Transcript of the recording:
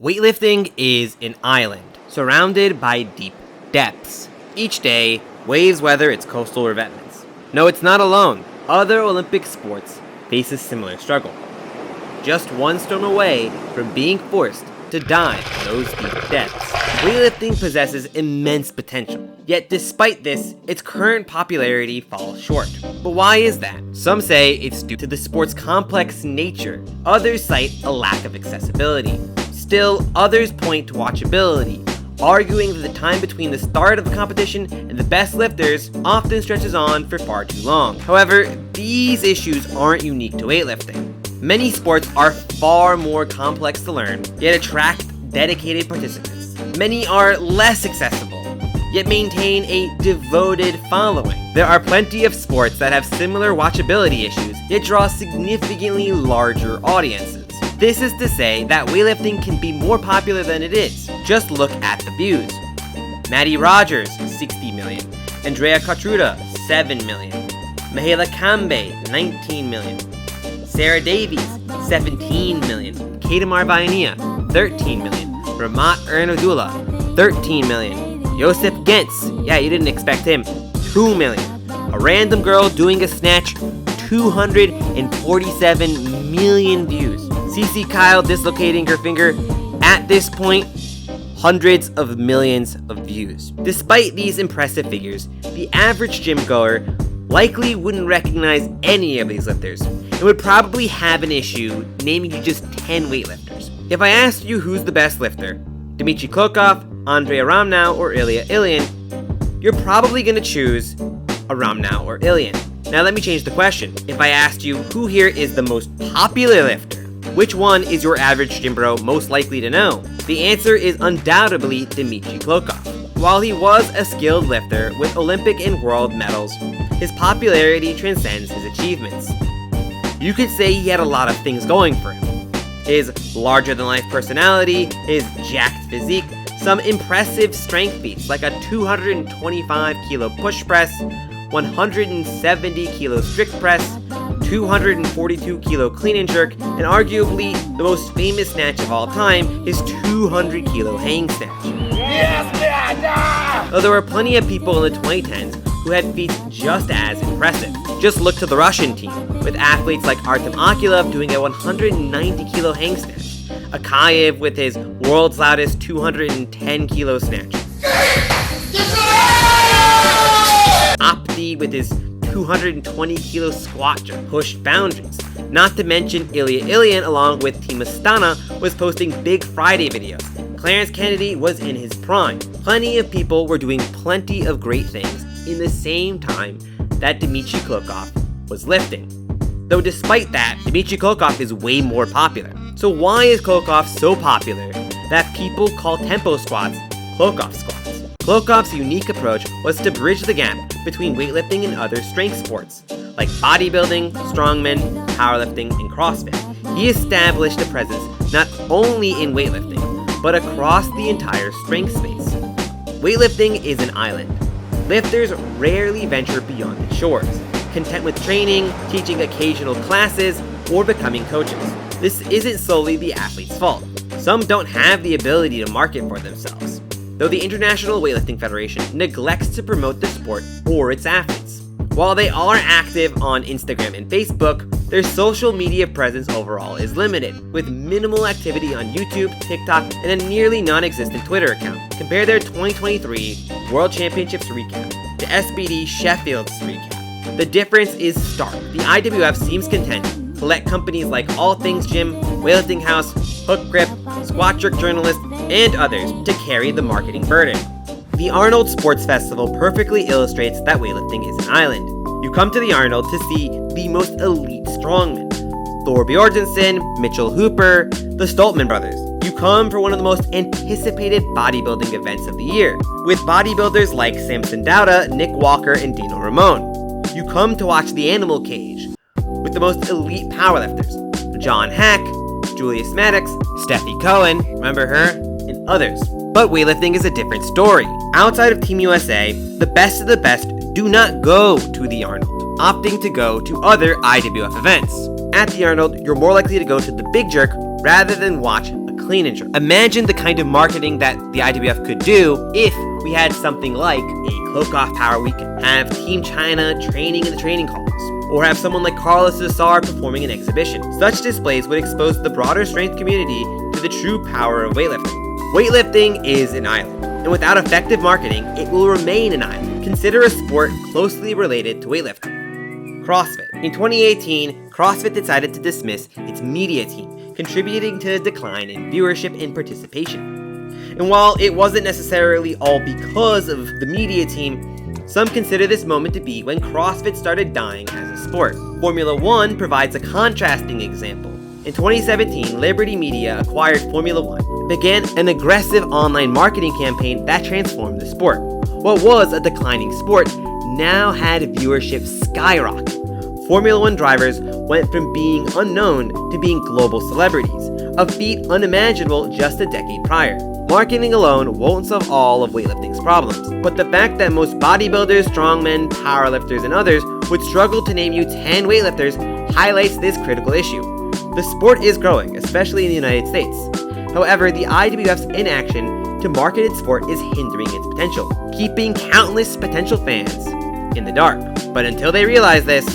Weightlifting is an island, surrounded by deep depths. Each day, waves weather its coastal revetments. No, it's not alone. Other Olympic sports face a similar struggle. Just one stone away from being forced to dive in those deep depths. Weightlifting possesses immense potential. Yet despite this, its current popularity falls short. But why is that? Some say it's due to the sport's complex nature. Others cite a lack of accessibility. Still, others point to watchability, arguing that the time between the start of the competition and the best lifters often stretches on for far too long. However, these issues aren't unique to weightlifting. Many sports are far more complex to learn, yet attract dedicated participants. Many are less accessible, yet maintain a devoted following. There are plenty of sports that have similar watchability issues, yet draw significantly larger audiences. This is to say that weightlifting can be more popular than it is. Just look at the views. Maddie Rogers, 60 million. Andrea Cotruda, 7 million. Mahela Kambe, 19 million. Sarah Davies, 17 million. Kadamar Vaiania, 13 million. Ramat Ernodula, 13 million. Joseph Gentz, yeah, you didn't expect him, 2 million. A random girl doing a snatch, 247 million views. CC Kyle dislocating her finger, at this point, hundreds of millions of views. Despite these impressive figures, the average gym goer likely wouldn't recognize any of these lifters and would probably have an issue naming you just 10 weightlifters. If I asked you who's the best lifter, Dmitry Klokov, Andrei Aramnow, or Ilya Ilyin, you're probably going to choose Aramnow or Ilyin. Now let me change the question. If I asked you who here is the most popular lifter, which one is your average gym bro most likely to know? The answer is undoubtedly Dmitry Klokov. While he was a skilled lifter with Olympic and world medals, his popularity transcends his achievements. You could say he had a lot of things going for him. His larger-than-life personality, his jacked physique, some impressive strength feats like a 225-kilo push press, 170-kilo strict press, 242-kilo clean and jerk, and arguably the most famous snatch of all time, his 200-kilo hang snatch. Yes, Dada! Though there were plenty of people in the 2010s who had feats just as impressive. Just look to the Russian team, with athletes like Artem Akulov doing a 190-kilo hang snatch, Akayev with his world's loudest 210-kilo snatch, Apti with his 220-kilo squat jerk pushed boundaries. Not to mention Ilya Ilyin, along with Team Astana, was posting Big Friday videos. Clarence Kennedy was in his prime. Plenty of people were doing plenty of great things in the same time that Dmitry Klokov was lifting. Though despite that, Dmitry Klokov is way more popular. So why is Klokov so popular that people call tempo squats Klokov squats? Klokov's unique approach was to bridge the gap between weightlifting and other strength sports, like bodybuilding, strongman, powerlifting, and CrossFit. He established a presence not only in weightlifting, but across the entire strength space. Weightlifting is an island. Lifters rarely venture beyond its shores, content with training, teaching occasional classes, or becoming coaches. This isn't solely the athlete's fault. Some don't have the ability to market for themselves, though the International Weightlifting Federation neglects to promote the sport or its athletes. While they are active on Instagram and Facebook, their social media presence overall is limited, with minimal activity on YouTube, TikTok, and a nearly non-existent Twitter account. Compare their 2023 World Championships recap to SBD Sheffield's recap. The difference is stark. The IWF seems content to let companies like All Things Gym, Weightlifting House, Hook Grip, Squat Jerk Journalist, and others to carry the marketing burden. The Arnold Sports Festival perfectly illustrates that weightlifting is an island. You come to the Arnold to see the most elite strongmen. Thor Bjornsson, Mitchell Hooper, the Stoltman brothers. You come for one of the most anticipated bodybuilding events of the year, with bodybuilders like Samson Dauda, Nick Walker, and Dino Ramon. You come to watch the Animal Cage, with the most elite powerlifters, John Hack, Julius Maddox, Steffi Cohen, remember her, and others. But weightlifting is a different story. Outside of Team USA, the best of the best do not go to the Arnold, opting to go to other IWF events. At the Arnold, you're more likely to go to the Big Jerk rather than watch a clean and jerk. Imagine the kind of marketing that the IWF could do if we had something like a cloak-off power weekend, have Team China training in the training halls, or have someone like Carlos Cesar performing an exhibition. Such displays would expose the broader strength community to the true power of weightlifting. Weightlifting is an island, and without effective marketing, it will remain an island. Consider a sport closely related to weightlifting: CrossFit. In 2018, CrossFit decided to dismiss its media team, contributing to a decline in viewership and participation. And while it wasn't necessarily all because of the media team, some consider this moment to be when CrossFit started dying as a sport. Formula One provides a contrasting example. In 2017, Liberty Media acquired Formula One and began an aggressive online marketing campaign that transformed the sport. What was a declining sport now had viewership skyrocket. Formula One drivers went from being unknown to being global celebrities, a feat unimaginable just a decade prior. Marketing alone won't solve all of weightlifting's problems, but the fact that most bodybuilders, strongmen, powerlifters, and others would struggle to name you 10 weightlifters highlights this critical issue. The sport is growing, especially in the United States. However, the IWF's inaction to market its sport is hindering its potential, keeping countless potential fans in the dark. But until they realize this,